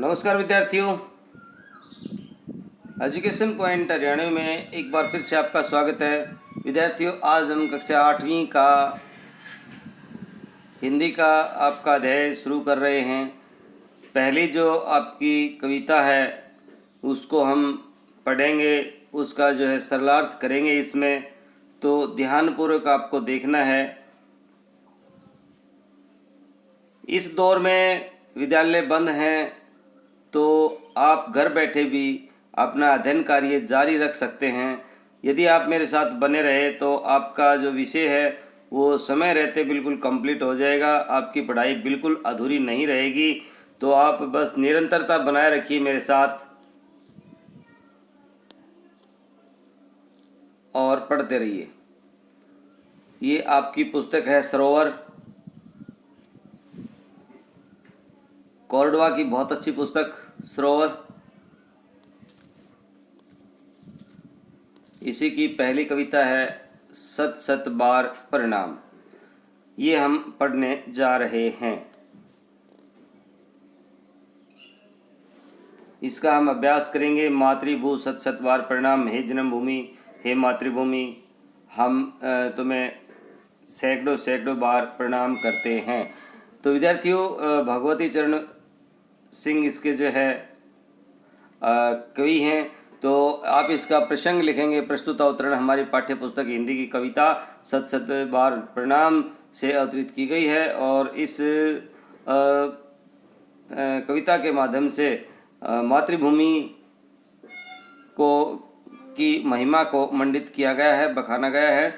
नमस्कार विद्यार्थियों, education point Haryana में एक बार फिर से आपका स्वागत है। विद्यार्थियों, आज हम कक्षा 8वीं का हिंदी का आपका अध्याय शुरू कर रहे हैं। पहली जो आपकी कविता है उसको हम पढ़ेंगे, उसका जो है सरलार्थ करेंगे इसमें, तो ध्यानपूर्वक आपको देखना है। इस दौर में विद्यालय बंद हैं तो आप घर बैठे भी अपना अध्ययन कार्य जारी रख सकते हैं। यदि आप मेरे साथ बने रहे तो आपका जो विषय है वो समय रहते बिल्कुल कंप्लीट हो जाएगा। आपकी पढ़ाई बिल्कुल अधूरी नहीं रहेगी। तो आप बस निरंतरता बनाए रखिए मेरे साथ और पढ़ते रहिए। ये आपकी पुस्तक है सरोवर, कोरडवा की बहुत अच्छी पुस्तक सरोवर। इसी की पहली कविता है सत सत बार प्रणाम। ये हम पढ़ने जा रहे हैं। इसका हम अभ्यास करेंगे। मातृभू सत सत बार प्रणाम। हे जन्मभूमि, हे मातृभूमि, हम तुम्हें सैकड़ों सैकड़ों बार प्रणाम करते हैं। तो विद्यार्थियों, भगवती चरण सिंह इसके जो है कवि हैं। तो आप इसका प्रसंग लिखेंगे। प्रस्तुत अवतरण हमारी पाठ्य पुस्तक हिंदी की कविता सत सत बार प्रणाम से अवतरित की गई है और इस कविता के माध्यम से मातृभूमि को की महिमा को मंडित किया गया है, बखाना गया है।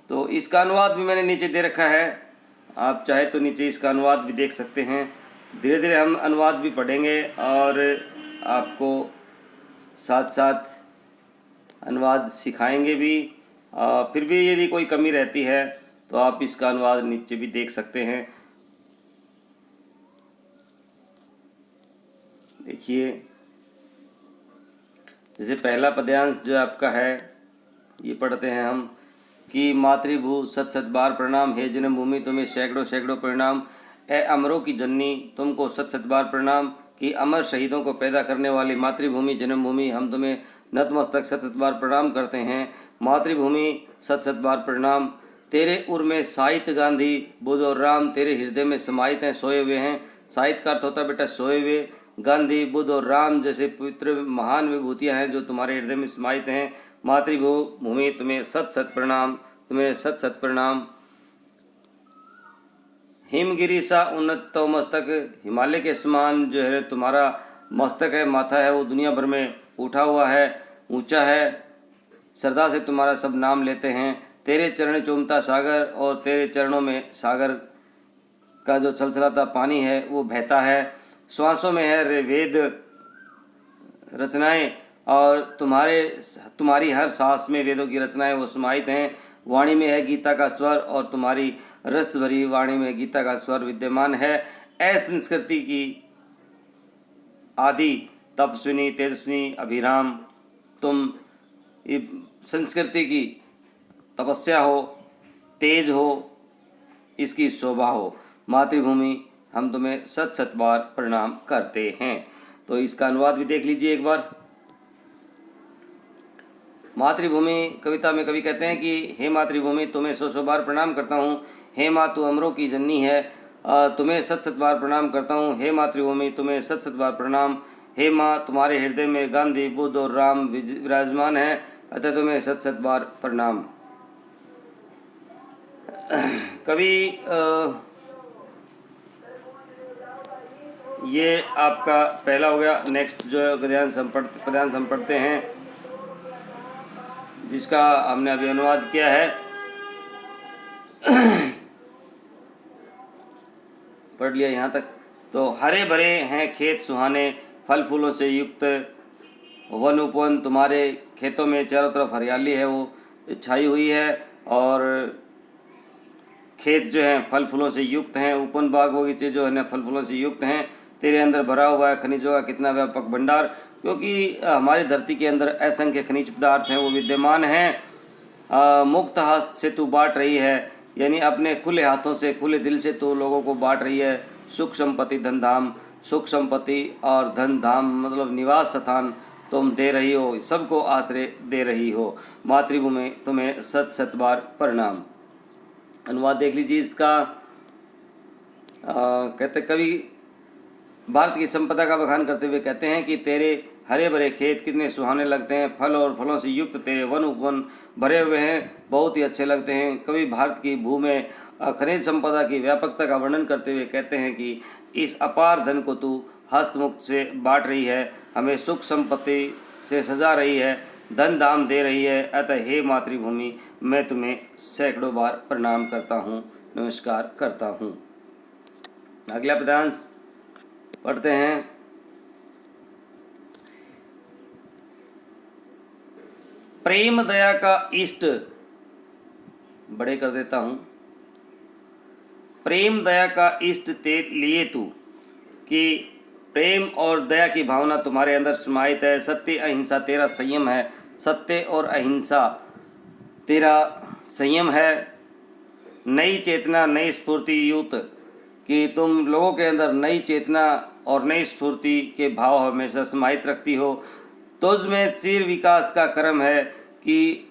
तो इसका अनुवाद भी मैंने नीचे दे रखा है, आप चाहे तो नीचे इसका अनुवाद भी देख सकते हैं। धीरे धीरे हम अनुवाद भी पढ़ेंगे और आपको साथ साथ अनुवाद सिखाएंगे भी। फिर भी यदि कोई कमी रहती है तो आप इसका अनुवाद नीचे भी देख सकते हैं। देखिए, जैसे पहला पद्यांश जो आपका है ये पढ़ते हैं हम कि मातृभू सत सत बार प्रणाम। हे जन्मभूमि, तुम्हें सैकड़ों सैकड़ों प्रणाम। ए अमरों की जननी, तुमको सत सत बार प्रणाम। कि अमर शहीदों को पैदा करने वाली मातृभूमि जन्मभूमि, हम तुम्हें नतमस्तक सत सत बार प्रणाम करते हैं। मातृभूमि सत सत बार प्रणाम। तेरे उर में साहित्य गांधी बुद्ध और राम तेरे हृदय में समाहित हैं, सोए हुए हैं। साहित्य का अर्थ होता है बेटा सोए हुए। गांधी, बुद्ध और राम जैसे पवित्र महान विभूतियाँ हैं जो तुम्हारे हृदय में समाहित हैं। मातृभूमि तुम्हें सत सत प्रणाम, तुम्हें सत सत प्रणाम। हिमगिरी सा उन्नत तो मस्तक, हिमालय के समान जो है तुम्हारा मस्तक है, माथा है, वो दुनिया भर में उठा हुआ है, ऊंचा है। श्रद्धा से तुम्हारा सब नाम लेते हैं। तेरे चरण चूमता सागर, और तेरे चरणों में सागर का जो छलछलाता पानी है वो बहता है। श्वासों में है वेद रचनाएं, और तुम्हारी हर सांस में वेदों की रचनाएं वो समाहित हैं। वाणी में है गीता का स्वर, और तुम्हारी रस भरी वाणी में गीता का स्वर विद्यमान है। ऐ संस्कृति की आदि तपस्विनी तेजस्विनी अभिराम, तुम संस्कृति की तपस्या हो, तेज हो, इसकी शोभा हो। मातृभूमि, हम तुम्हें सत सत बार प्रणाम करते हैं। तो इसका अनुवाद भी देख लीजिए एक बार। मातृभूमि कविता में कवि कहते हैं कि हे मातृभूमि, तुम्हें सौ सौ बार प्रणाम करता हूँ। हे माँ, तू अमरों की जननी है, तुम्हें सत सत बार प्रणाम करता हूँ। हे मातृभूमि, तुम्हें सत सत बार प्रणाम। हे माँ, तुम्हारे हृदय में गांधी, बुद्ध और राम विराजमान है, अतः तुम्हें सत सत बार प्रणाम। कवि ये आपका पहला हो गया। नेक्स्ट जो पद्यांश हम पढ़ते हैं जिसका हमने अभी अनुवाद किया है। पढ़ लिया यहाँ तक। तो हरे भरे हैं खेत सुहाने, फल फूलों से युक्त वन उपवन, तुम्हारे खेतों में चारों तरफ हरियाली है वो छाई हुई है, और खेत जो हैं फल फूलों से युक्त हैं। उपवन बाग बगीचे जो है ना फल फूलों से युक्त हैं। तेरे अंदर भरा हुआ है खनिजों का कितना व्यापक भंडार, क्योंकि हमारी धरती के अंदर असंख्य खनिज पदार्थ हैं वो विद्यमान हैं। मुक्त हस्त से तू बांट रही है, यानी अपने खुले हाथों से खुले दिल से तू लोगों को बांट रही है। सुख संपत्ति धन धाम सुख संपत्ति और धन धाम मतलब निवास स्थान तुम दे रही हो, सबको आश्रय दे रही हो। मातृभूमि तुम्हें सत सत बार प्रणाम। अनुवाद देख लीजिए इसका। कहते कवि भारत की संपदा का बखान करते हुए कहते हैं कि तेरे हरे भरे खेत कितने सुहाने लगते हैं, फल और फलों से युक्त तेरे वन उपवन भरे हुए हैं, बहुत ही अच्छे लगते हैं। कवि भारत की भू में खनिज संपदा की व्यापकता का वर्णन करते हुए कहते हैं कि इस अपार धन को तू हस्तमुक्त से बांट रही है, हमें सुख संपत्ति से सजा रही है, धन धाम दे रही है। अतः हे मातृभूमि, मैं तुम्हें सैकड़ों बार प्रणाम करता हूँ, नमस्कार करता हूँ। अगला पद्यांश पढ़ते हैं। प्रेम दया का इष्ट, बड़े कर देता हूं। प्रेम दया का इष्ट तेरे लिए तू, कि प्रेम और दया की भावना तुम्हारे अंदर समाहित है। सत्य अहिंसा तेरा संयम है, सत्य और अहिंसा तेरा संयम है। नई चेतना नई स्फूर्ति युक्त, कि तुम लोगों के अंदर नई चेतना और नई स्फूर्ति के भाव हमेशा समाहित रखती हो। तुझ में चिर विकास का क्रम है, कि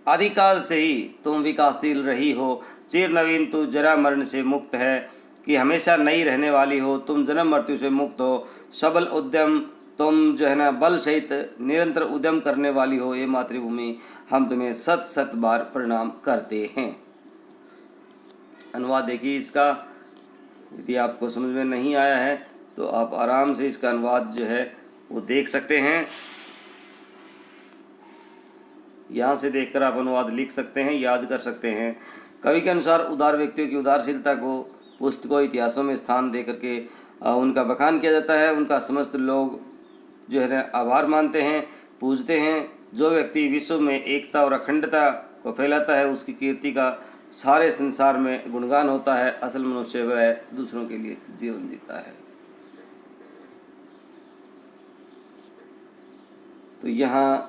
आदिकाल से ही तुम विकासशील रही हो। चिर नवीन तू जरा मरण से मुक्त है, कि हमेशा नई रहने वाली हो। तुम जन्म मृत्यु से मुक्त हो। सबल उद्यम, तुम जो है ना बल सहित निरंतर उद्यम करने वाली हो। ये मातृभूमि, हम तुम्हें सत सत बार प्रणाम करते हैं। अनुवाद देखिए इसका। यदि आपको समझ में नहीं आया है तो आप आराम से इसका अनुवाद जो है वो देख सकते हैं। यहाँ से देखकर आप अनुवाद लिख सकते हैं, याद कर सकते हैं। कवि के अनुसार उदार व्यक्तियों की उदारशीलता को पुस्तकों इतिहासों में स्थान दे करके उनका बखान किया जाता है। उनका समस्त लोग जो है ना आभार मानते हैं, पूजते हैं। जो व्यक्ति विश्व में एकता और अखंडता को फैलाता है, उसकी कीर्ति का सारे संसार में गुणगान होता है। असल मनुष्य वह दूसरों के लिए जीवन जीता है। तो यहाँ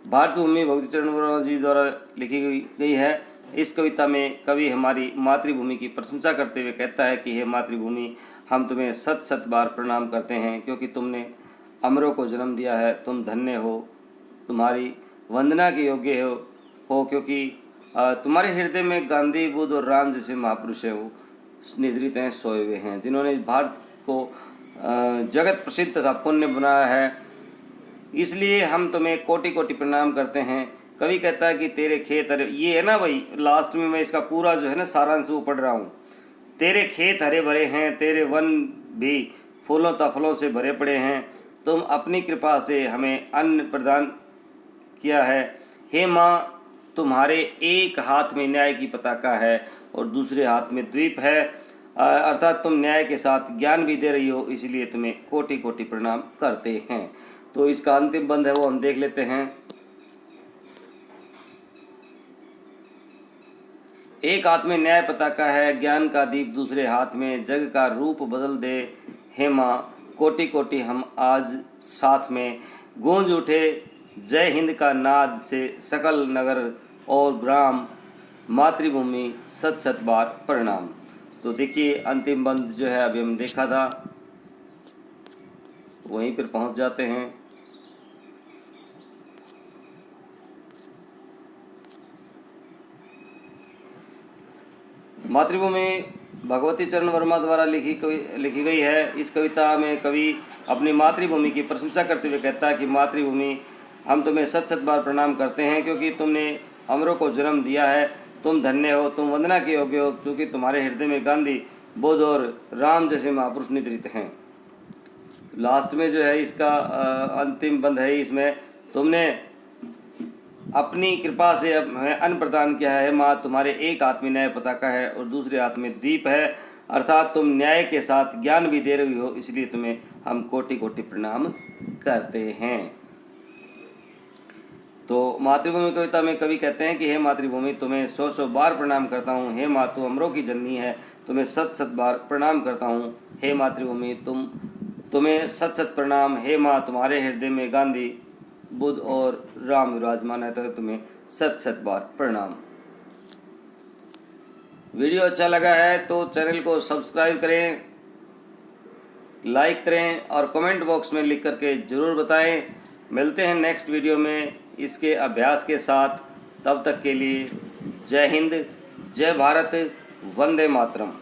भारतभूमि भक्तिचरण वर्मा जी द्वारा लिखी गई है। इस कविता में कवि हमारी मातृभूमि की प्रशंसा करते हुए कहता है कि हे मातृभूमि, हम तुम्हें सत सत बार प्रणाम करते हैं, क्योंकि तुमने अमरों को जन्म दिया है। तुम धन्य हो, तुम्हारी वंदना के योग्य हो, क्योंकि तुम्हारे हृदय में गांधी, बुद्ध और राम जैसे महापुरुष हैं, वो निद्रित हैं, सोए हुए हैं, जिन्होंने भारत को जगत प्रसिद्ध तथा पुण्य बनाया है। इसलिए हम तुम्हें कोटि कोटि प्रणाम करते हैं। कवि कहता है कि तेरे खेत हरे, ये है ना भाई, लास्ट में मैं इसका पूरा जो है ना सारांश वो पढ़ रहा हूँ। तेरे खेत हरे भरे हैं, तेरे वन भी फूलों तफलों से भरे पड़े हैं। तुम अपनी कृपा से हमें अन्न प्रदान किया है। हे माँ, तुम्हारे एक हाथ में न्याय की पताका है और दूसरे हाथ में द्वीप है, अर्थात तुम न्याय के साथ ज्ञान भी दे रही हो, इसलिए तुम्हें कोटि कोटि प्रणाम करते हैं। तो इसका अंतिम बंद है वो हम देख लेते हैं। एक हाथ में न्याय पताका है, ज्ञान का दीप दूसरे हाथ में, जग का रूप बदल दे हे माँ, कोटि कोटि हम आज साथ में। गूंज उठे जय हिंद का नाद से सकल नगर और ग्राम, मातृभूमि सत सत बार प्रणाम। तो देखिए अंतिम बंद जो है अभी हम देखा था, वहीं पर पहुंच जाते हैं। मातृभूमि भगवती चरण वर्मा द्वारा लिखी गई है। इस कविता में कवि अपनी मातृभूमि की प्रशंसा करते हुए कहता है कि मातृभूमि, हम तुम्हें सत सत बार प्रणाम करते हैं, क्योंकि तुमने अमरों को जन्म दिया है। तुम धन्य हो, तुम वंदना के योग्य हो, क्योंकि तुम्हारे हृदय में गांधी, बुद्ध और राम जैसे महापुरुष निद्रित हैं। लास्ट में जो है इसका अंतिम बंद है। इसमें तुमने अपनी कृपा से हमें अन्न प्रदान किया है। माँ, तुम्हारे एक हाथ में न्याय पताका है और दूसरे हाथ में दीप है, अर्थात तुम न्याय के साथ ज्ञान भी दे रही हो, इसलिए तुम्हें हम कोटि कोटि प्रणाम करते हैं। तो मातृभूमि कविता में कवि कहते हैं कि हे मातृभूमि, तुम्हें सौ सौ बार प्रणाम करता हूँ। हे माँ, तू अमरों की जननी है, तुम्हें सत सत बार प्रणाम करता हूँ। हे मातृभूमि, तुम्हें सत सत प्रणाम। हे माँ, तुम्हारे हृदय में गांधी, बुद्ध और राम विराजमान है, तो तुम्हें सत सत बार प्रणाम। वीडियो अच्छा लगा है तो चैनल को सब्सक्राइब करें, लाइक करें और कमेंट बॉक्स में लिख करके ज़रूर बताएं। मिलते हैं नेक्स्ट वीडियो में इसके अभ्यास के साथ। तब तक के लिए जय हिंद, जय भारत, वंदे मातरम।